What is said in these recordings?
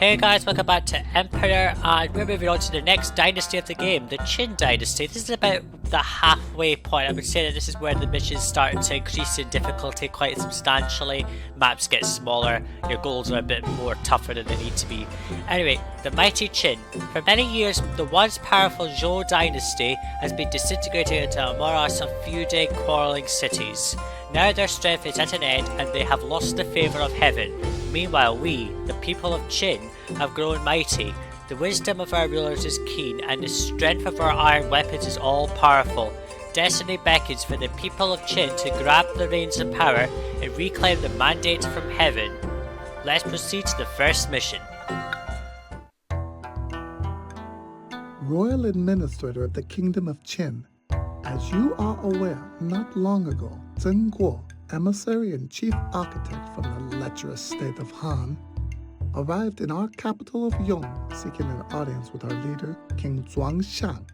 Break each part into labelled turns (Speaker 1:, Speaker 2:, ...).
Speaker 1: Hey guys, welcome back to Emperor, and we're moving on to the next dynasty of the game, the Qin Dynasty. This is about the halfway point. I would say that this is where the missions start to increase in difficulty quite substantially. Maps get smaller, your goals are a bit more tougher than they need to be. Anyway, the mighty Qin. For many years, the once powerful Zhou Dynasty has been disintegrating into a morass of feuding, quarrelling cities. Now their strength is at an end and they have lost the favour of heaven. Meanwhile, we, the people of Qin, have grown mighty. The wisdom of our rulers is keen, and the strength of our iron weapons is all-powerful. Destiny beckons for the people of Qin to grab the reins of power and reclaim the mandate from heaven. Let's proceed to the first mission.
Speaker 2: Royal Administrator of the Kingdom of Qin. As you are aware, not long ago, Zheng Guo, emissary and chief architect from the lecherous state of Han, arrived in our capital of Yong seeking an audience with our leader, King Huanxian.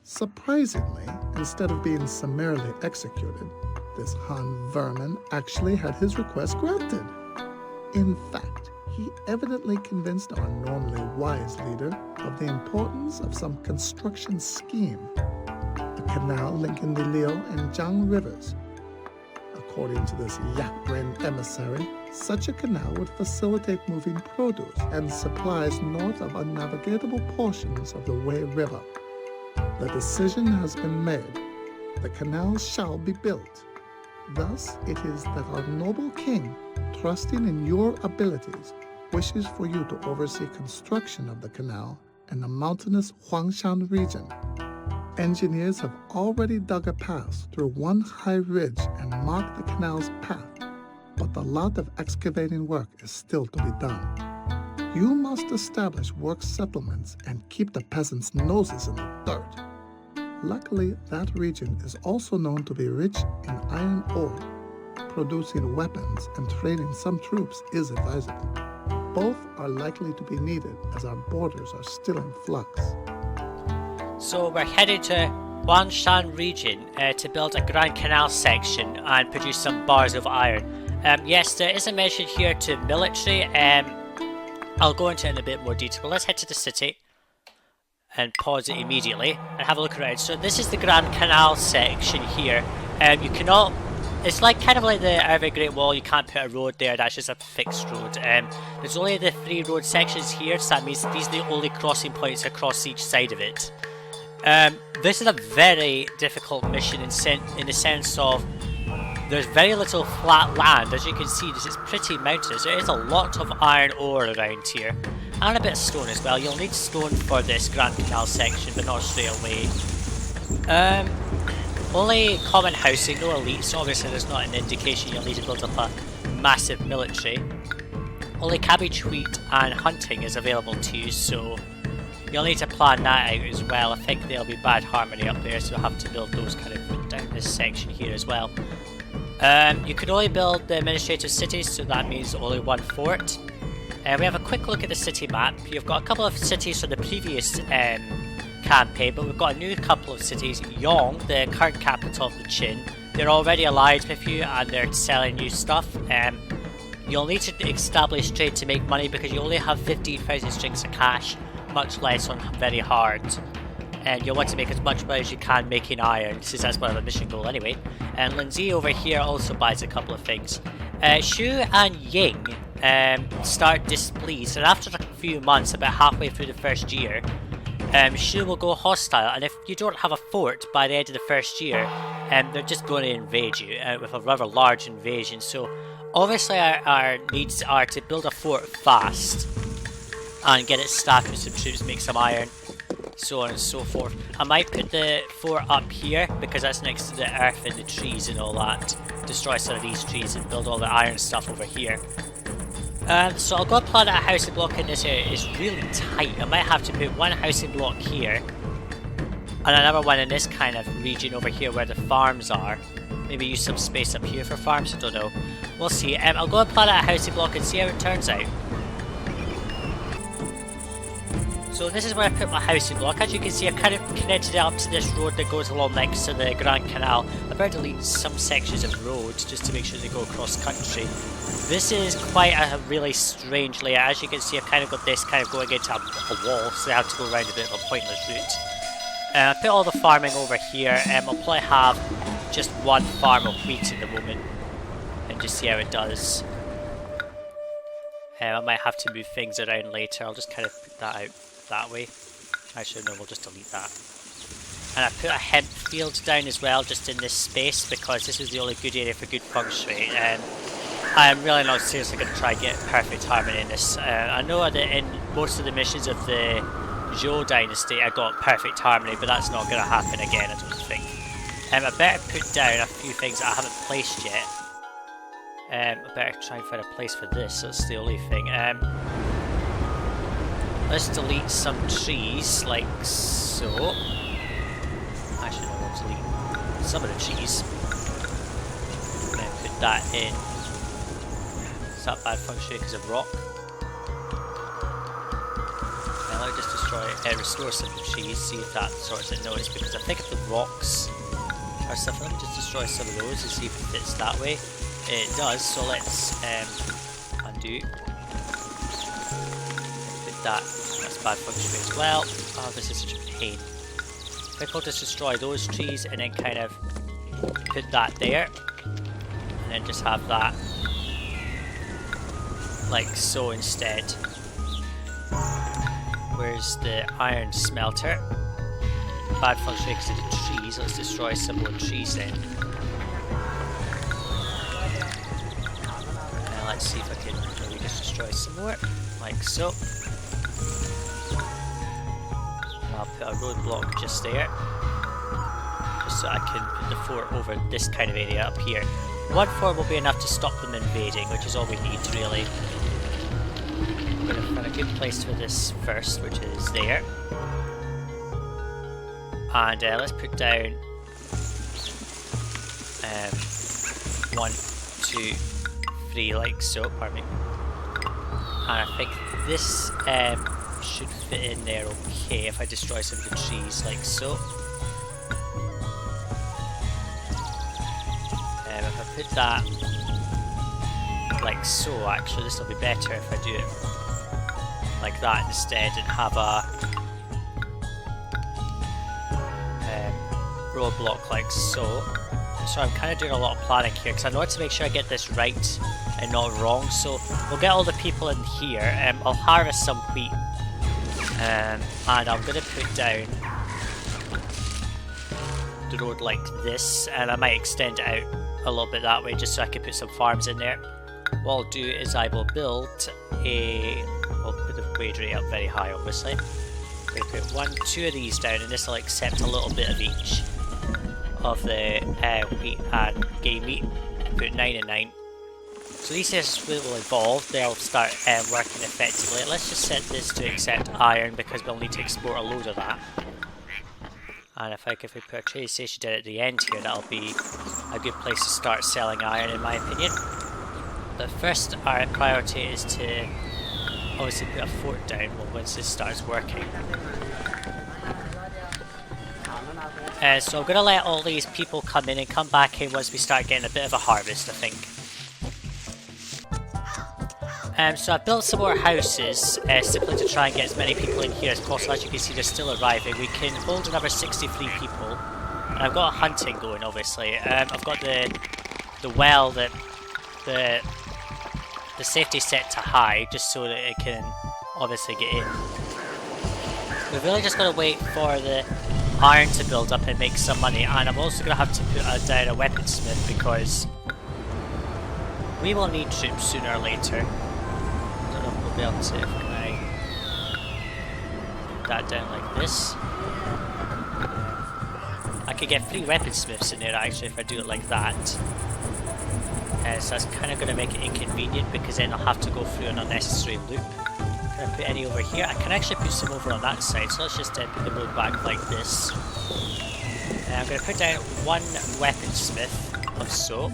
Speaker 2: Surprisingly, instead of being summarily executed, this Han vermin actually had his request granted. In fact, he evidently convinced our normally wise leader of the importance of some construction scheme, a canal linking the Liao and Jiang rivers. According to this yak-brained emissary, such a canal would facilitate moving produce and supplies north of unnavigatable portions of the Wei River. The decision has been made. The canal shall be built. Thus, it is that our noble king, trusting in your abilities, wishes for you to oversee construction of the canal in the mountainous Huanxian region. Engineers have already dug a path through one high ridge and marked the canal's path, but the lot of excavating work is still to be done. You must establish work settlements and keep the peasants' noses in the dirt. Luckily, that region is also known to be rich in iron ore. Producing weapons and training some troops is advisable. Both are likely to be needed as our borders are still in flux.
Speaker 1: So we're headed to Huangshan region to build a Grand Canal section and produce some bars of iron. Yes, there is a mention here to military. I'll go into it in a bit more detail, but let's head to the city and pause it immediately and have a look around. So this is the Grand Canal section here. You cannot, it's like kind of like the Irving Great Wall, you can't put a road there, that's just a fixed road. There's only the 3 road sections here, so that means these are the only crossing points across each side of it. This is a very difficult mission in the sense of there's very little flat land. As you can see, this is pretty mountainous. There is a lot of iron ore around here, and a bit of stone as well. You'll need stone for this Grand Canal section, but not straight away. Only common housing, no elite, so obviously there's not an indication you'll need to build up a massive military. Only cabbage, wheat, and hunting is available to you, so you'll need to plan that out as well. I think there'll be bad harmony up there, so you'll have to build those kind of down this section here as well. You can only build the administrative cities, so that means only 1 fort. We have a quick look at the city map. You've got a couple of cities from the previous campaign, but we've got a new couple of cities. Yong, the current capital of the Qin, they're already allied with you and they're selling you stuff. You'll need to establish trade to make money because you only have 15,000 strings of cash, much less on very hard. And you'll want to make as much money as you can making iron, since that's part of the mission goal anyway. And Lindsay over here also buys a couple of things. Shu and Ying start displeased, and after a few months, about halfway through the first year, Shu will go hostile, and if you don't have a fort by the end of the first year, they're just going to invade you with a rather large invasion. So obviously our needs are to build a fort fast and get it staffed with some troops, make some iron, so on and so forth. I might put the fort up here because that's next to the earth and the trees and all that. Destroy some of these trees and build all the iron stuff over here. So I'll go plant a housing block in this area. It's really tight. I might have to put one housing block here and another one in this kind of region over here where the farms are. Maybe use some space up here for farms, I don't know. We'll see. I'll go and plant a housing block and see how it turns out. So this is where I put my housing block. As you can see, I've kind of connected it up to this road that goes along next to the Grand Canal. I've had to delete some sections of road just to make sure they go across country. This is quite a really strange layout. As you can see, I've kind of got this kind of going into a wall, so I have to go around a bit of a pointless route. I put all the farming over here. I'll probably have just one farm of wheat at the moment and just see how it does. I might have to move things around later. I'll just kind of put that out that way. Actually, no, we'll just delete that. And I put a hemp field down as well, just in this space, because this is the only good area for good feng shui. I'm really not seriously going to try and get perfect harmony in this. I know that in most of the missions of the Zhou Dynasty I got perfect harmony, but that's not going to happen again, I don't think. I better put down a few things that I haven't placed yet. I better try and find a place for this, that's the only thing. Let's delete some trees, like so. Actually, no, we'll delete some of the trees. And then put that in. Is that bad feng shui because of rock? Now let me just restore some of the trees, see if that sorts it. No, it's because I think of the rocks or stuff. Let me just destroy some of those and see if it fits that way. It does, so let's undo. Put that. That's bad feng shui as well. Oh, this is such a pain. I think I'll just destroy those trees and then kind of put that there. And then just have that like so instead. Where's the iron smelter? Bad feng shui because of the trees. Let's destroy some more trees then. Let's see if I can maybe just destroy some more, like so. I'll put a roadblock just there, just so I can put the fort over this kind of area up here. One fort will be enough to stop them invading, which is all we need really. I'm going to find a good place for this first, which is there. And let's put down 1, 2, 3 like so, pardon me. And I think this should fit in there okay if I destroy some of the trees like so. If I put that like so, actually this will be better if I do it like that instead and have a roadblock like so. So I'm kind of doing a lot of planning here because I want to make sure I get this right and not wrong. So we'll get all the people in here. I'll harvest some wheat and I'm going to put down the road like this, and I might extend it out a little bit that way just so I can put some farms in there. What I'll do is I will build I'll put the wage rate up very high obviously. I'm going to put 1, 2 of these down, and this will accept a little bit of each of the wheat and game meat. Put 9 and 9. So these systems will evolve, they'll start working effectively. Let's just set this to accept iron because we'll need to export a load of that. And if we put a trade station down at the end here, that'll be a good place to start selling iron in my opinion. The first our priority is to obviously put a fort down once this starts working. So I'm going to let all these people come in and come back in once we start getting a bit of a harvest, I think. So I built some more houses simply to try and get as many people in here as possible. As you can see, they're still arriving. We can hold another 63 people. And I've got hunting going, obviously. I've got the well that the safety set to high, just so that it can obviously get in. We've really just got to wait for the iron to build up and make some money, and I'm also going to have to put down a weaponsmith because we will need troops sooner or later. I don't know if we'll be able to. Can I put that down like this? I could get 3 weaponsmiths in there actually if I do it like that. So that's kind of going to make it inconvenient because then I'll have to go through an unnecessary loop. Can I put any over here? I can actually put some over on that side, so let's just put the road back like this. I'm going to put down 1 weaponsmith of so.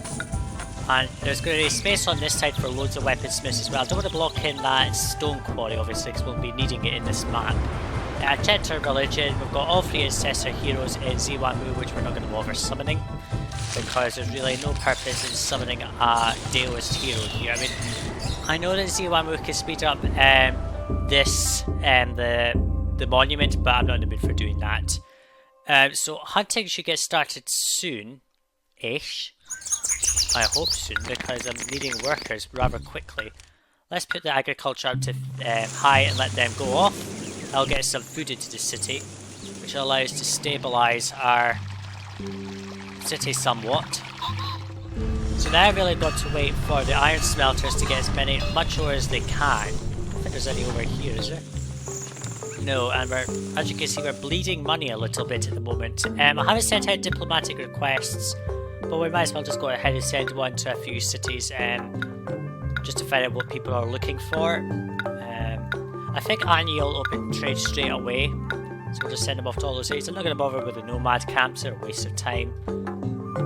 Speaker 1: And there's going to be space on this side for loads of weaponsmiths as well. I don't want to block in that stone quarry obviously because we'll be needing it in this map. I checked our religion. We've got all 3 ancestor heroes in Ziwanmu, which we're not going to bother summoning, because there's really no purpose in summoning a Daoist hero here. I mean, I know that Ziwanmu can speed up the monument, but I'm not in the mood for doing that. So hunting should get started soon-ish. I hope soon, because I'm needing workers rather quickly. Let's put the agriculture up to high and let them go off. I'll get some food into the city, which will allow us to stabilise our city somewhat. So now I've really got to wait for the iron smelters to get much ore as they can. I don't think there's any over here, is there? No, and as you can see, we're bleeding money a little bit at the moment. I haven't sent out diplomatic requests, but we might as well just go ahead and send one to a few cities just to find out what people are looking for. I think Anyi will open trade straight away, so we'll just send them off to all those cities. I'm not going to bother with the nomad camps, they're a waste of time,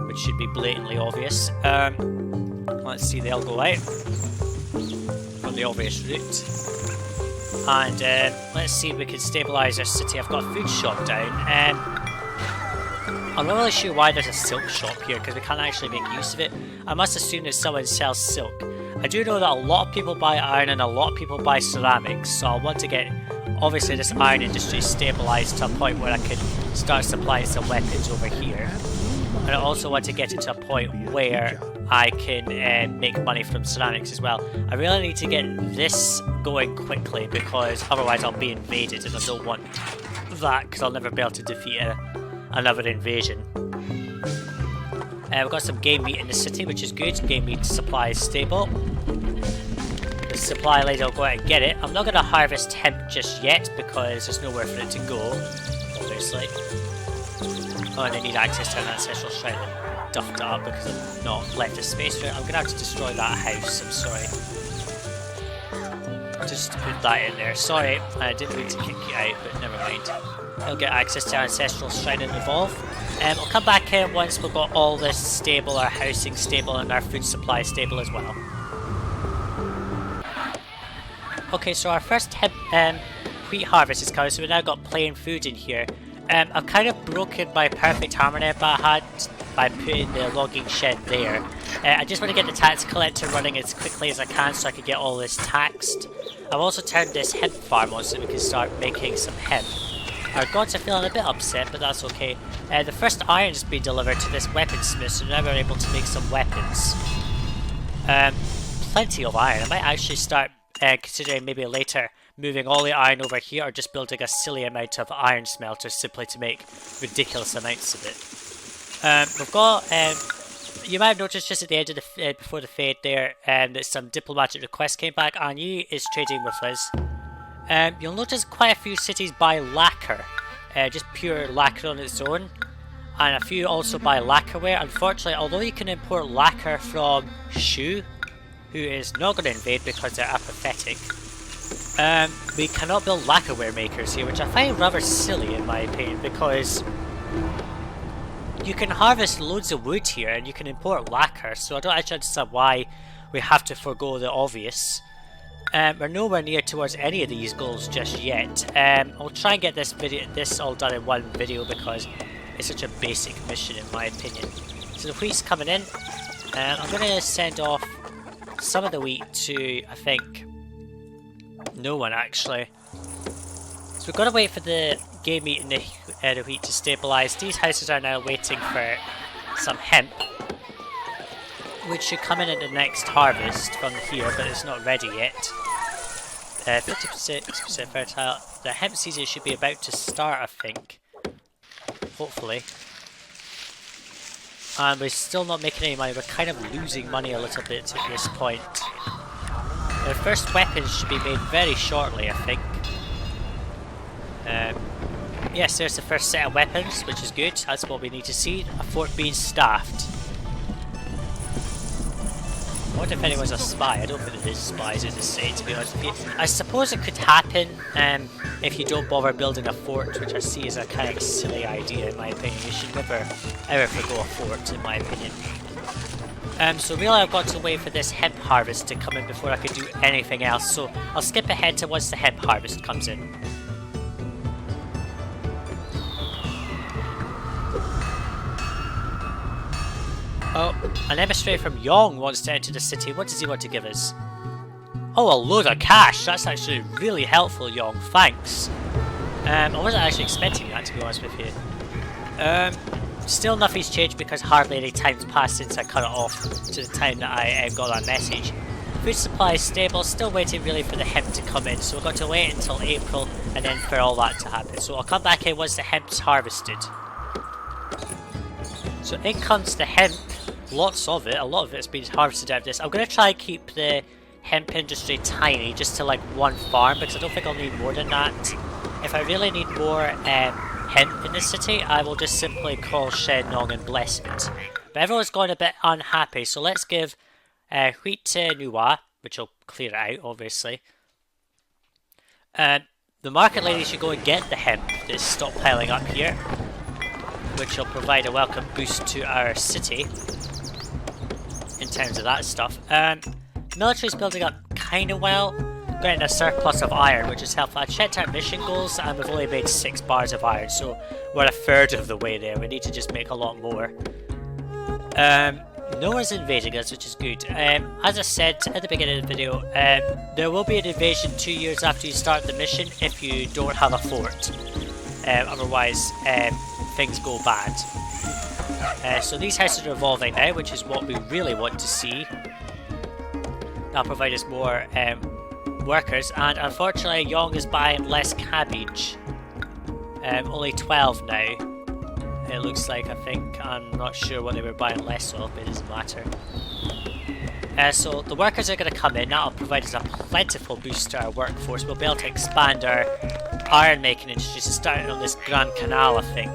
Speaker 1: which should be blatantly obvious. Let's see, they'll go out from the obvious route. And let's see if we can stabilise our city. I've got a food shop down. I'm not really sure why there's a silk shop here, because we can't actually make use of it. I must assume that someone sells silk. I do know that a lot of people buy iron and a lot of people buy ceramics, so I want to get, obviously, this iron industry stabilised to a point where I can start supplying some weapons over here. And I also want to get it to a point where I can make money from ceramics as well. I really need to get this going quickly, because otherwise I'll be invaded, and I don't want that, because I'll never be able to defeat another invasion. We've got some game meat in the city, which is good. Game meat supply is stable. The supply lady will go out and get it. I'm not going to harvest hemp just yet, because there's nowhere for it to go, obviously. Oh, and I need access to an ancestral shrine and duffed it up because I've not left a space for it. I'm going to have to destroy that house, I'm sorry. Just to put that in there. Sorry, I didn't mean to kick you out, but never mind. I'll get access to our ancestral shrine and evolve. I'll come back in once we've got all this stable, our housing stable and our food supply stable as well. Okay, so our first wheat harvest is coming, so we've now got plain food in here. I've kind of broken my perfect harmony I had by putting the logging shed there. I just want to get the tax collector running as quickly as I can so I can get all this taxed. I've also turned this hemp farm on so we can start making some hemp. Our gods are feeling a bit upset, but that's okay. The first iron has been delivered to this weaponsmith, so now we're able to make some weapons. Plenty of iron. I might actually start considering maybe later moving all the iron over here, or just building a silly amount of iron smelters simply to make ridiculous amounts of it. We've got, you might have noticed just at the end of the before the fade there, that some diplomatic requests came back. Anyi is trading with us. You'll notice quite a few cities buy lacquer, just pure lacquer on its own, and a few also buy lacquerware. Unfortunately, although you can import lacquer from Shu, who is not going to invade because they're apathetic, we cannot build lacquerware makers here, which I find rather silly in my opinion, because you can harvest loads of wood here and you can import lacquer, so I don't actually understand why we have to forego the obvious. We're nowhere near towards any of these goals just yet. I'll try and get this all done in one video because it's such a basic mission in my opinion. So the wheat's coming in, and I'm going to send off some of the wheat to, I think, no one actually. So we've got to wait for the game meat and the wheat to stabilise. These houses are now waiting for some hemp, which should come in at the next harvest from here, but it's not ready yet. 56% fertile. The hemp season should be about to start, I think. Hopefully. And we're still not making any money. We're kind of losing money a little bit at this point. The first weapons should be made very shortly, I think. Yes, there's the first set of weapons, which is good. That's what we need to see. A fort being staffed. I wonder if anyone's a spy. I don't think there is spies in this city, to be honest with you. I suppose it could happen if you don't bother building a fort, which I see as a kind of a silly idea in my opinion. You should never ever forgo a fort in my opinion. So really I've got to wait for this hemp harvest to come in before I can do anything else. So I'll skip ahead to once the hemp harvest comes in. Oh, an emissary from Yong wants to enter the city. What does he want to give us? Oh, a load of cash! That's actually really helpful, Yong. Thanks. I wasn't actually expecting that, to be honest with you. Still nothing's changed because hardly any time's passed since I cut it off to the time that I got that message. Food supply is stable, still waiting really for the hemp to come in, so we've got to wait until April and then for all that to happen. So I'll come back in once the hemp's harvested. So in comes the hemp, lots of it, a lot of it's been harvested out of this. I'm going to try and keep the hemp industry tiny, just to like one farm, because I don't think I'll need more than that. If I really need more hemp in the city, I will just simply call Shenong and bless it. But everyone's going a bit unhappy, so let's give wheat to Nuwa, which will clear it out, obviously. The market lady should go and get the hemp that's stockpiling up here, which will provide a welcome boost to our city in terms of that stuff. Military's building up kind of well. Getting a surplus of iron, which is helpful. I checked our mission goals and we've only made 6 bars of iron, so we're a third of the way there. We need to just make a lot more. No one's invading us, which is good. As I said at the beginning of the video, there will be an invasion 2 years after you start the mission if you don't have a fort. Otherwise, things go bad. So these houses are evolving now, which is what we really want to see. That'll provide us more workers, and unfortunately Yong is buying less cabbage. Only 12 now. It looks like, I think. I'm not sure what they were buying less of, but it doesn't matter. So the workers are going to come in. That'll provide us a plentiful boost to our workforce. We'll be able to expand our iron making industry, so starting on this Grand Canal, I think.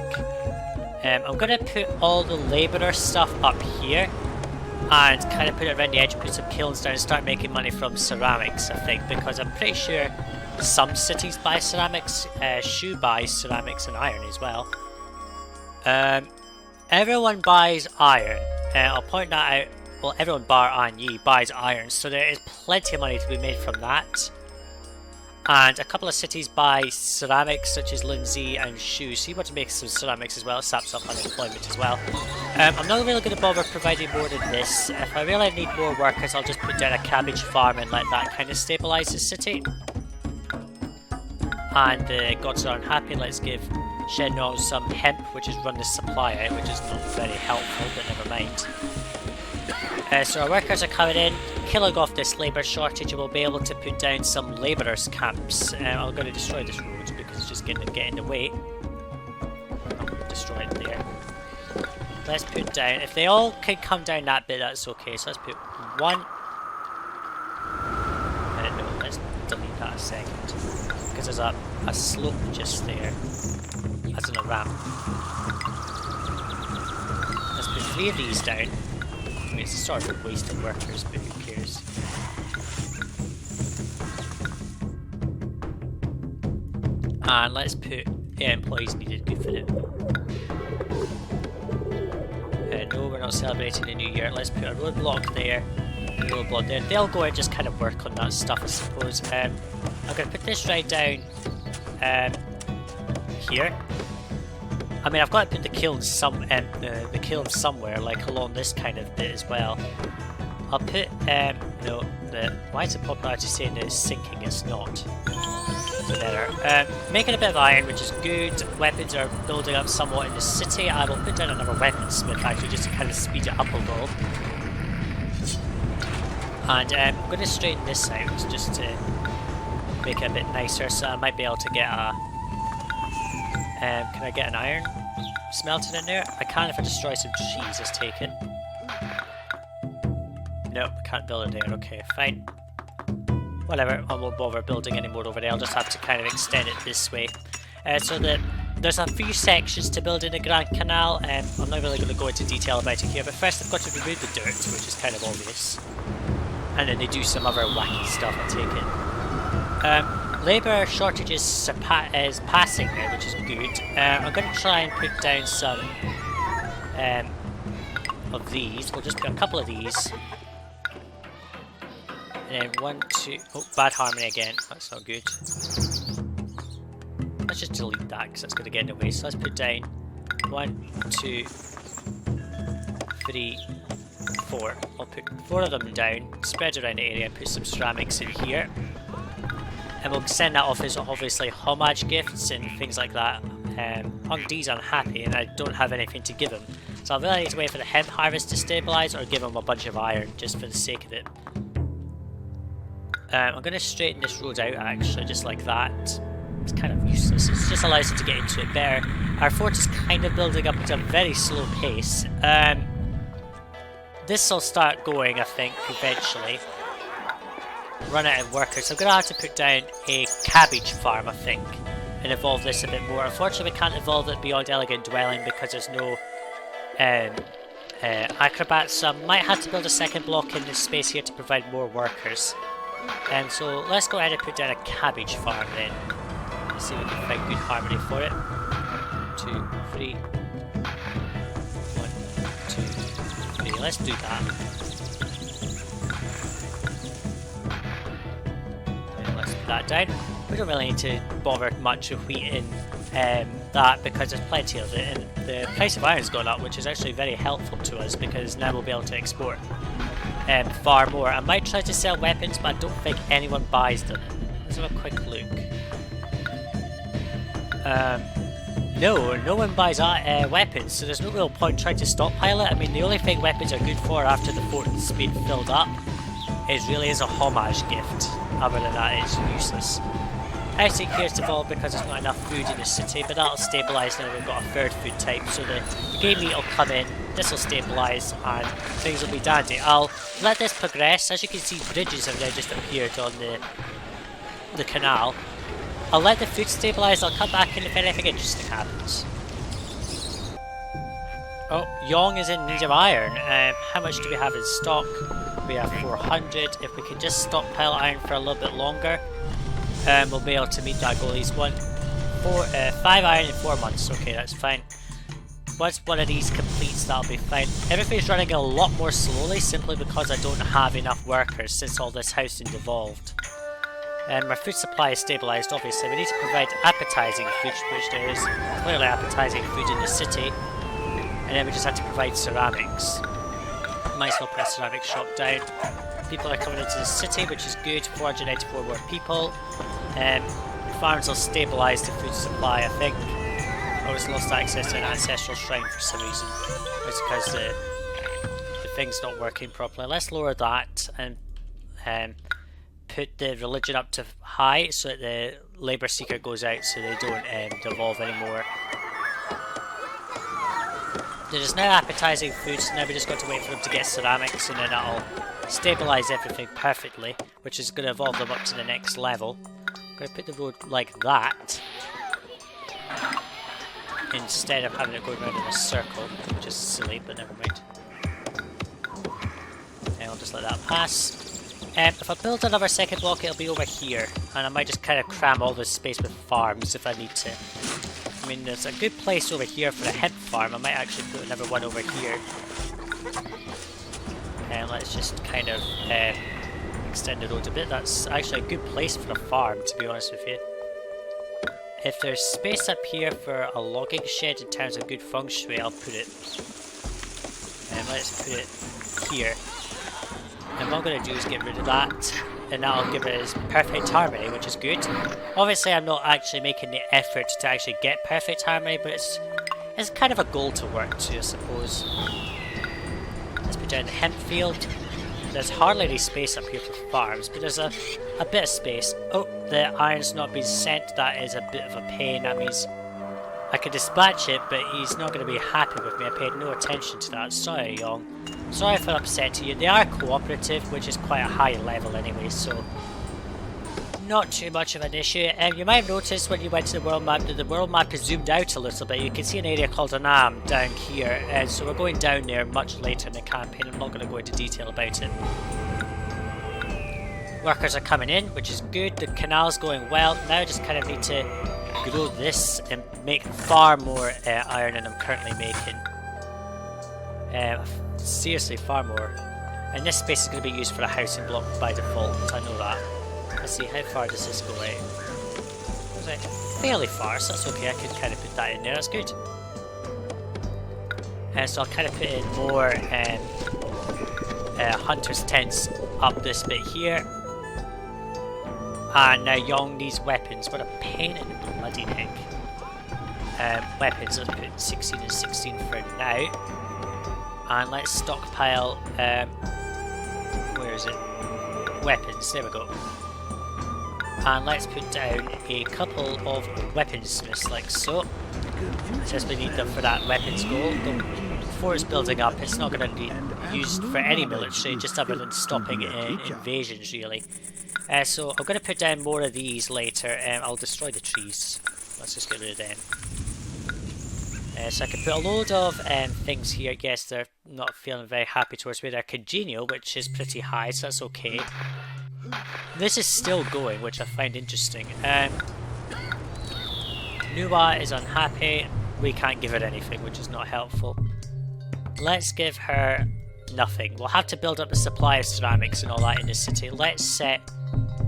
Speaker 1: I'm going to put all the labourer stuff up here and kind of put it around the edge, put some kilns down and start making money from ceramics, I think, because I'm pretty sure some cities buy ceramics. Shu buys ceramics and iron as well. Everyone buys iron. I'll point that out. Well, everyone bar An Yi buys iron, so there is plenty of money to be made from that. And a couple of cities buy ceramics, such as Lindsay and Shu, so you want to make some ceramics as well. It saps up unemployment as well. I'm not really going to bother providing more than this. If I really need more workers, I'll just put down a cabbage farm and let that kind of stabilise the city. And the gods are unhappy. Let's give Shenong some hemp, which has run the supply out, which is not very helpful, but never mind. So our workers are coming in, killing off this labour shortage, and we'll be able to put down some labourers' camps. I'm going to destroy this road because it's just getting in the way. I'm going to destroy it there. Let's put down, if they all can come down that bit, that's okay. So let's put 1. No, let's delete that a second. Because there's a slope just there, as in a ramp. Let's put 3 of these down. I mean, it's a sort of waste of workers, but who cares? And let's put employees needed, good for it. No, we're not celebrating the new year. Let's put a roadblock there, a roadblock there. They'll go and just kind of work on that stuff, I suppose. I'm going to put this right down here. I mean, I've got to put the kilns somewhere, like along this kind of bit as well. I'll put no. Why is the popularity saying that it's sinking? It's not. So better. Making a bit of iron, which is good. Weapons are building up somewhat in the city. I will put down another weaponsmith actually, just to kind of speed it up a little. And I'm going to straighten this out just to make it a bit nicer, so I might be able to get a. Can I get an iron smelted in there? I can if I destroy some cheese. Let's take it. Nope, can't build it there. Okay, fine. Whatever, I won't bother building any more over there. I'll just have to kind of extend it this way. So there's a few sections to build in the Grand Canal. I'm not really going to go into detail about it here, but first I've got to remove the dirt, which is kind of obvious. And then they do some other wacky stuff, I take it. Labour shortages is passing now, which is good. I'm going to try and put down some of these. We'll just put a couple of these. And then 1, 2... Oh, bad harmony again. That's not good. Let's just delete that because that's going to get in the way. So let's put down 1, 2, 3, 4. I'll put 4 of them down, spread around the area, and put some ceramics in here. And we'll send that off as obviously homage gifts and things like that. Hung D's unhappy and I don't have anything to give him. So I'll really need to wait for the hemp harvest to stabilise or give him a bunch of iron just for the sake of it. I'm going to straighten this road out actually, just like that. It's kind of useless, it just allows it to get into it better. Our fort is kind of building up at a very slow pace. This will start going, I think, eventually. Run out of workers, so I'm going to have to put down a cabbage farm, I think, and evolve this a bit more. Unfortunately, we can't evolve it beyond elegant dwelling because there's no acrobats, so I might have to build a second block in this space here to provide more workers. So let's go ahead and put down a cabbage farm then. Let's see if we can find good harmony for it. 2, 3. 1, 2, 3. Let's do that. Let's put that down. We don't really need to bother much with wheat in that because there's plenty of it, and the price of iron's gone up, which is actually very helpful to us because now we'll be able to export far more. I might try to sell weapons, but I don't think anyone buys them. Let's have a quick look. No one buys weapons, so there's no real point trying to stockpile it. I mean, the only thing weapons are good for after the fort's been filled up is really as a homage gift. Other than that, it's useless. Housing here is devolved because there's not enough food in the city, but that'll stabilise now we've got a third food type, so the game meat will come in, this will stabilise, and things will be dandy. I'll let this progress. As you can see, bridges have now just appeared on the canal. I'll let the food stabilise, I'll come back in if anything interesting happens. Oh, Yong is in need of iron. How much do we have in stock? We have 400. If we can just stockpile iron for a little bit longer, we'll be able to meet that goal. He's 5 iron in 4 months. Okay, that's fine. Once one of these completes, that'll be fine. Everything's running a lot more slowly simply because I don't have enough workers since all this housing devolved. Our food supply is stabilised, obviously. We need to provide appetising food, which there is clearly appetising food in the city. And then we just have to provide ceramics. Might as well put a ceramic shop down. People are coming into the city, which is good. 494 more people. Farms will stabilise the food supply, I think. I was lost access to an ancestral shrine for some reason. It's because the thing's not working properly. Let's lower that and put the religion up to high so that the labour seeker goes out so they don't devolve anymore. There's now appetising food, so now we just got to wait for them to get ceramics, and then that'll stabilise everything perfectly, which is going to evolve them up to the next level. I'm going to put the road like that, instead of having it go around in a circle, which is silly, but never mind. And I'll just let that pass. If I build another second block, it'll be over here, and I might just kind of cram all this space with farms if I need to. I mean, there's a good place over here for a hemp farm. I might actually put another one over here. And let's just kind of extend the road a bit. That's actually a good place for a farm, to be honest with you. If there's space up here for a logging shed in terms of good feng shui, I'll put it. And let's put it here. And what I'm going to do is get rid of that, and that'll give us perfect harmony, which is good. Obviously I'm not actually making the effort to actually get perfect harmony, but it's kind of a goal to work to, I suppose. Let's put down the hemp field. There's hardly any space up here for farms, but there's a bit of space. Oh, the iron's not been sent. That is a bit of a pain. That means I could dispatch it, but he's not going to be happy with me. I paid no attention to that. Sorry, Yong. Sorry if I'm upsetting you. They are cooperative, which is quite a high level anyway, so not too much of an issue. You might have noticed when you went to the world map that the world map is zoomed out a little bit. You can see an area called Annam down here, so we're going down there much later in the campaign. I'm not going to go into detail about it. Workers are coming in, which is good. The canal's going well. Now I just kind of need to grow this and make far more iron than I'm currently making. Seriously, far more. And this space is going to be used for a housing block by default, I know that. Let's see, how far does this go out? Was it fairly far, so that's okay, I can kind of put that in there, that's good. And so I'll kind of put in more hunter's tents up this bit here. And now Yong needs weapons. What a pain in the bloody neck. Weapons, let's put 16 and 16 for now. And let's stockpile, where is it? Weapons, there we go. And let's put down a couple of weaponsmiths like so. Since we need them for that weapons goal. Before it's building up, it's not going to be used for any military, just other than stopping invasions really. So I'm going to put down more of these later. I'll destroy the trees. Let's just get rid of them. So I can put a load of things here. I guess they're not feeling very happy towards me. They're congenial, which is pretty high, so that's okay. This is still going, which I find interesting. Nuwa is unhappy. We can't give her anything, which is not helpful. Let's give her nothing. We'll have to build up the supply of ceramics and all that in the city. Let's set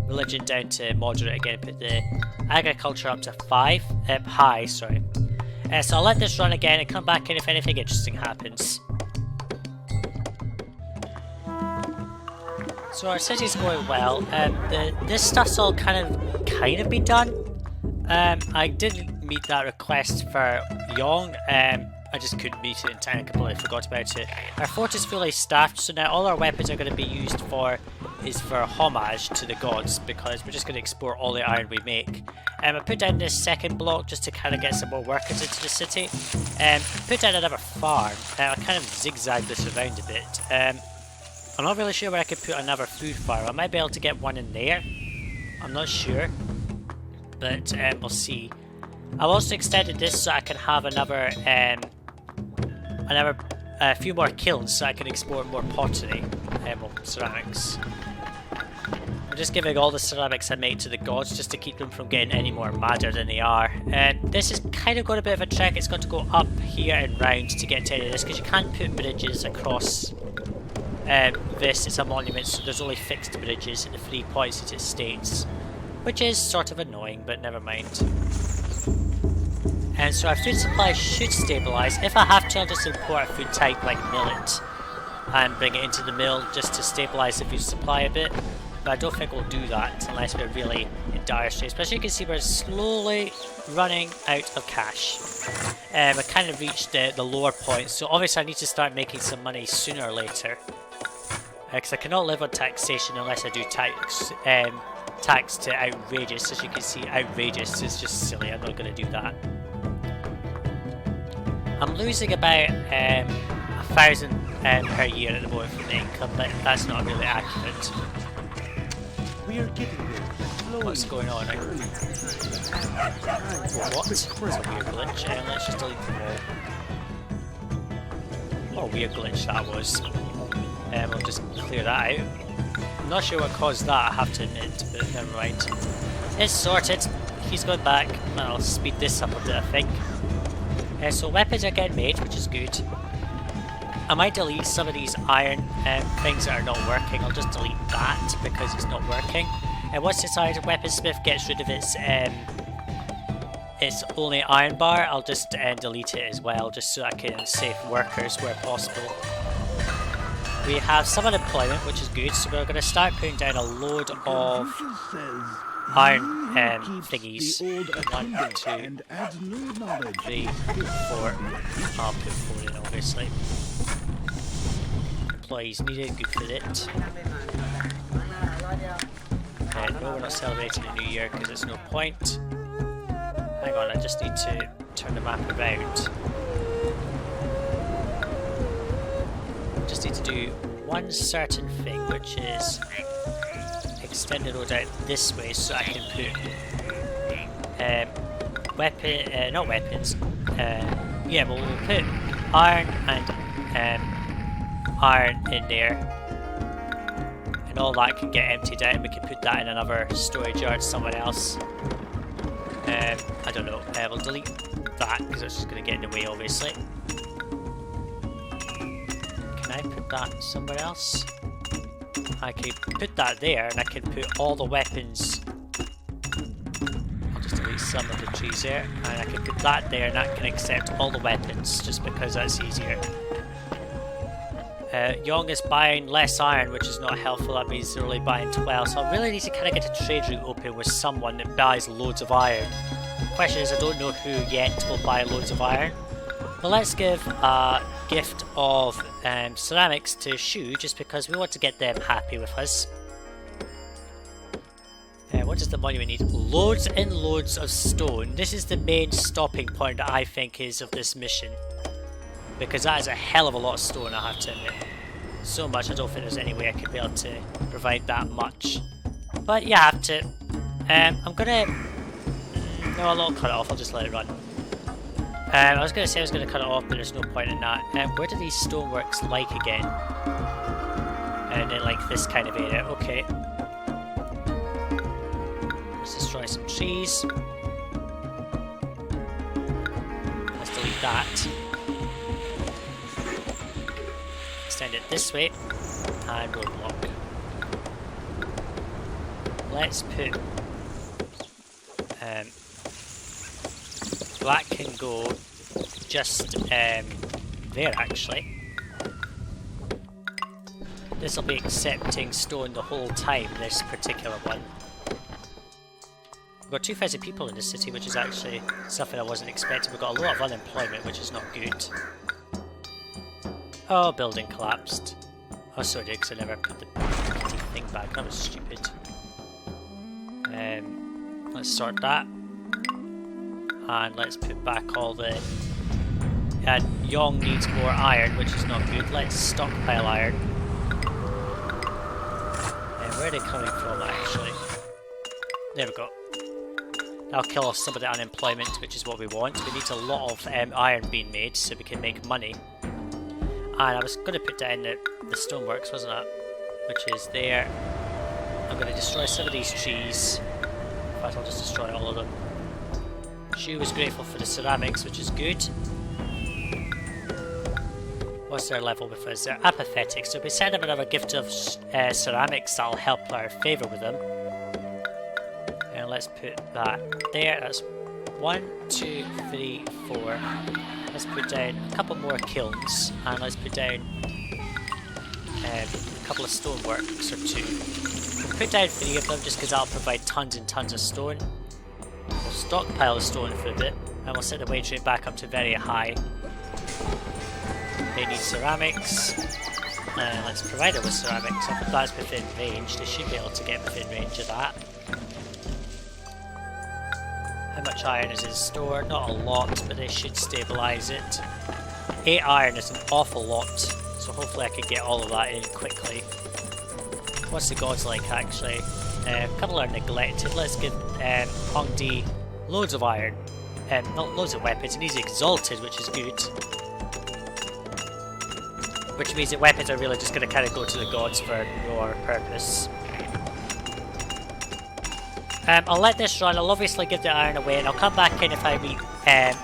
Speaker 1: religion down to moderate again. Put the agriculture up to high, sorry. So I'll let this run again and come back in if anything interesting happens. So our city's going well. This stuff's all kind of been done. I didn't meet that request for Yong. I just couldn't meet it in time. I completely forgot about it. Our fort is fully staffed, so now all our weapons are going to be used for homage to the gods, because we're just going to export all the iron we make. I put down this second block just to kind of get some more workers into the city. Put down another farm. I'll kind of zigzag this around a bit. I'm not really sure where I could put another food farm. I might be able to get one in there. I'm not sure, but we'll see. I've also extended this so I can have a few more kilns so I can export more pottery, ceramics. I'm just giving all the ceramics I make to the gods just to keep them from getting any more madder than they are. This is kind of got a bit of a trick. It's got to go up here and round to get to any of this, because you can't put bridges across this. It's a monument, so there's only fixed bridges at the 3 points that it states, which is sort of annoying, but never mind. And so our food supply should stabilise. If I have to, I'll just import a food type like millet and bring it into the mill just to stabilise the food supply a bit. But I don't think we'll do that unless we're really in dire straits. But as you can see, we're slowly running out of cash. I kind of reached the lower point, so obviously I need to start making some money sooner or later. Because I cannot live on taxation unless I do tax to outrageous. As you can see, outrageous is just silly. I'm not going to do that. I'm losing about 1,000 per year at the moment from the income, but that's not really accurate.
Speaker 3: We are getting there.
Speaker 1: What's going on? What? That's a weird glitch. Let's just delete them all. What a weird glitch that was. We'll just clear that out. I'm not sure what caused that, I have to admit, but never mind. It's sorted. He's going back. I'll speed this up a bit, I think. So weapons are getting made, which is good. I might delete some of these iron things that are not working. I'll just delete that because it's not working. And once this iron weaponsmith gets rid of its only iron bar, I'll just delete it as well, just so I can save workers where possible. We have some unemployment, which is good, so we're going to start putting down a load of iron thingies. 1, 2, 3, 4. I'll put 4 in, obviously. Employees needed, good for it. No, we're not celebrating the new year because there's no point. Hang on, I just need to turn the map around. Just need to do one certain thing, which is extend the road out this way so I can put not weapons. Yeah, but we'll put iron and iron in there, and all that can get emptied out, and we can put that in another storage yard somewhere else. I don't know. We'll delete that because it's just going to get in the way, obviously. Can I put that somewhere else? I can put that there, and I can put all the weapons. I'll just delete some of the trees there, and I can put that there, and that can accept all the weapons, just because that's easier. Yong is buying less iron, which is not helpful. That means they're only buying 12. So I really need to kind of get a trade route open with someone that buys loads of iron. The question is, I don't know who yet will buy loads of iron. But let's give a gift of ceramics to Shu, just because we want to get them happy with us. What does the monument need? Loads and loads of stone. This is the main stopping point that I think is of this mission. Because that is a hell of a lot of stone, I have to admit. So much, I don't think there's any way I could be able to provide that much. But yeah, I have to. I'm gonna... No, I'll not cut it off, I'll just let it run. I was gonna say I was gonna cut it off, but there's no point in that. Where do these stoneworks like again? And in like this kind of area, okay. Let's destroy some trees. Let's delete that. Extend it this way. And roadblock. Let's put... black can go just there actually. This will be accepting stone the whole time, this particular one. We've got 2,000 people in this city, which is actually something I wasn't expecting. We've got a lot of unemployment, which is not good. Oh, building collapsed. Oh, sorry, because I never put the thing back. That was stupid. Let's sort that. And let's put back all the... Yong needs more iron, which is not good. Let's stockpile iron. Where are they coming from, actually? There we go. That'll kill off some of the unemployment, which is what we want. We need a lot of iron being made so we can make money. And I was going to put that in the stoneworks, wasn't I? Which is there. I'm going to destroy some of these trees. In fact, I'll just destroy all of them. Shu was grateful for the ceramics, which is good. What's their level with us? They're apathetic, so if we send them another gift of ceramics, that'll help our favour with them. And let's put that there. That's 1, 2, 3, 4. Let's put down a couple more kilns, and let's put down a couple of stoneworks or 2. We'll put down 3 of them just because that'll provide tons and tons of stone. We'll stockpile the stone for a bit, and we'll set the wage rate back up to very high. They need ceramics, and let's provide them with ceramics. If that's within range, they should be able to get within range of that. How much iron is in store? Not a lot, but they should stabilise it. 8 iron is an awful lot, so hopefully I can get all of that in quickly. What's the gods like, actually? A couple are neglected. Let's give Hongdi loads of iron. Not loads of weapons, and he's exalted, which is good. Which means that weapons are really just going to kind of go to the gods for no purpose. I'll let this run. I'll obviously give the iron away, and I'll come back in if I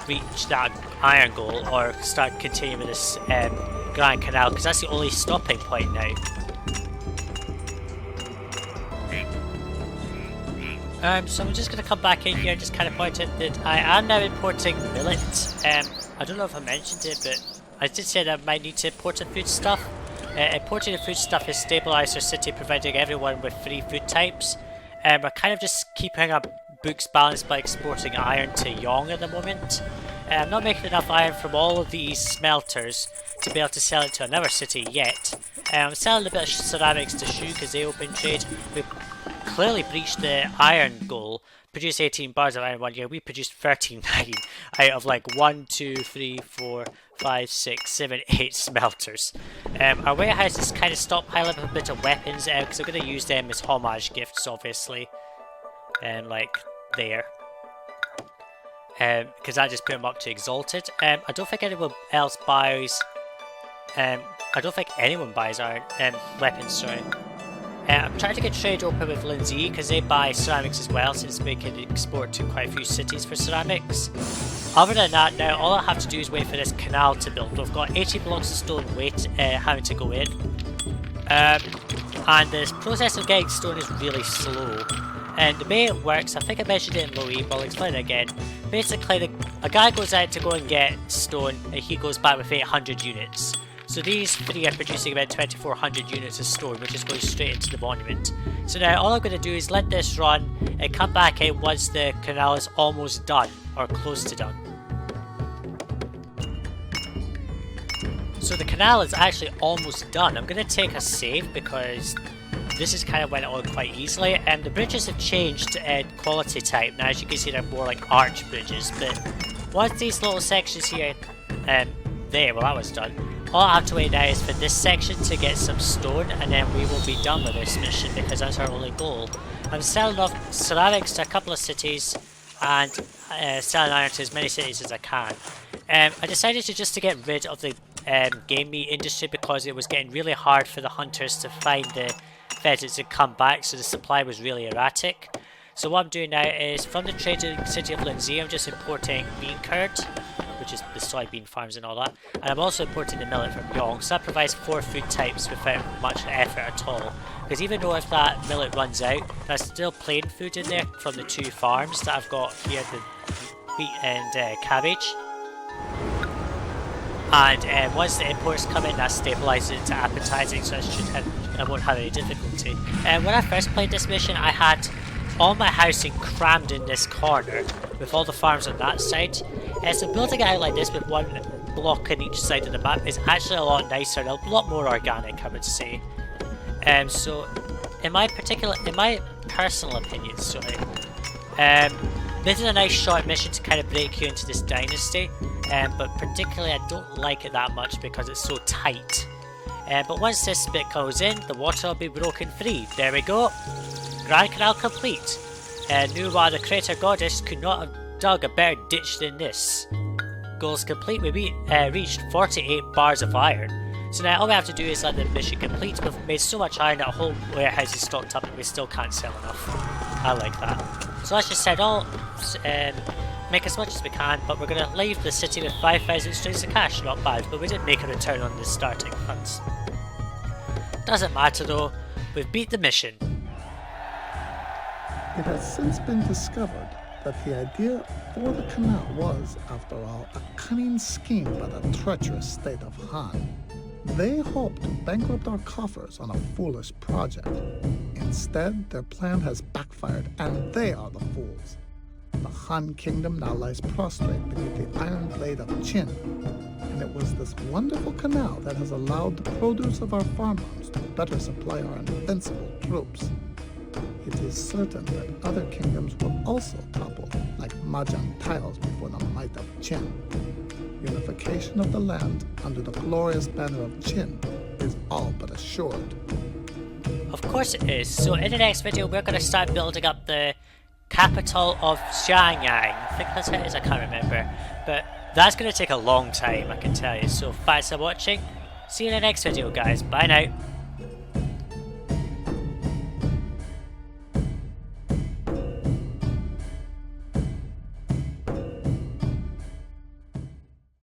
Speaker 1: reach that iron goal, or start continuing with this Grand Canal, because that's the only stopping point now. So I'm just going to come back in here and just kind of point out that I am now importing millet. I don't know if I mentioned it, but I did say that I might need to import a foodstuff. Importing a foodstuff has stabilised our city, providing everyone with 3 food types. We're kind of just keeping our books balanced by exporting iron to Yong at the moment. I'm not making enough iron from all of these smelters to be able to sell it to another city yet. I'm selling a bit of ceramics to Shu because they open trade. We've clearly breached the iron goal. Produce 18 bars of iron 1 year. We produced 39 out of like 1, 2, 3, 4, 5, 6, 7, 8 smelters. Our warehouse is kind of stockpiling up a bit of weapons because I'm going to use them as homage gifts, obviously. Like there. Because I just put them up to exalted. I don't think anyone else buys. I don't think anyone buys iron weapons. Sorry. I'm trying to get trade open with Lindsay because they buy ceramics as well, since we can export to quite a few cities for ceramics. Other than that, now all I have to do is wait for this canal to build. We've got 80 blocks of stone having to go in, and this process of getting stone is really slow. And the way it works, I think I mentioned it in Loe, but I'll explain it again. Basically, a guy goes out to go and get stone, and he goes back with 800 units. So these three are producing about 2400 units of stone, which is going straight into the monument. So now all I'm going to do is let this run and come back in once the canal is almost done, or close to done. So the canal is actually almost done. I'm going to take a save because this is kind of went on quite easily. And the bridges have changed in quality type. Now as you can see they're more like arch bridges, but once these little sections here, well that was done. All I have to wait now is for this section to get some stone, and then we will be done with this mission because that's our only goal. I'm selling off ceramics to a couple of cities and selling iron to as many cities as I can. I decided to get rid of the game meat industry because it was getting really hard for the hunters to find the pheasants and come back, so the supply was really erratic. So what I'm doing now is from the trading city of Lindsay, I'm just importing bean curd, which is the soybean farms and all that, and I'm also importing the millet from Yong, so that provides 4 food types without much effort at all. Because even though if that millet runs out, there's still plain food in there from the 2 farms that I've got here, the wheat and cabbage. And once the imports come in, that stabilizes it to appetizing, so I won't have any difficulty. When I first played this mission, I had all my housing crammed in this corner with all the farms on that side. So building it out like this with 1 block on each side of the map is actually a lot nicer and a lot more organic, I would say. So in my personal opinion, this is a nice short mission to kind of break you into this dynasty, but particularly I don't like it that much because it's so tight. But once this bit goes in, the water will be broken free. There we go. Grand Canal complete. Knew why the Crater Goddess could not have dug a better ditch than this. Goals complete. We reached 48 bars of iron. So now all we have to do is let the mission complete. We've made so much iron that a whole warehouse is stocked up and we still can't sell enough. I like that. So let's just make as much as we can, but we're going to leave the city with 5,000 strings of cash. Not bad, but we didn't make a return on the starting funds. Doesn't matter though, we've beat the mission.
Speaker 2: It has since been discovered that the idea for the canal was, after all, a cunning scheme by the treacherous state of Han. They hoped to bankrupt our coffers on a foolish project. Instead, their plan has backfired, and they are the fools. The Han kingdom now lies prostrate beneath the iron blade of Qin, and it was this wonderful canal that has allowed the produce of our farmlands to better supply our invincible troops. It is certain that other kingdoms will also topple like Mahjong tiles before the might of Qin. Unification of the land under the glorious banner of Qin is all but assured.
Speaker 1: Of course it is. So in the next video we're going to start building up the capital of Xiangyang. I think that's how it is, I can't remember. But that's going to take a long time, I can tell you. So thanks for watching. See you in the next video guys. Bye now.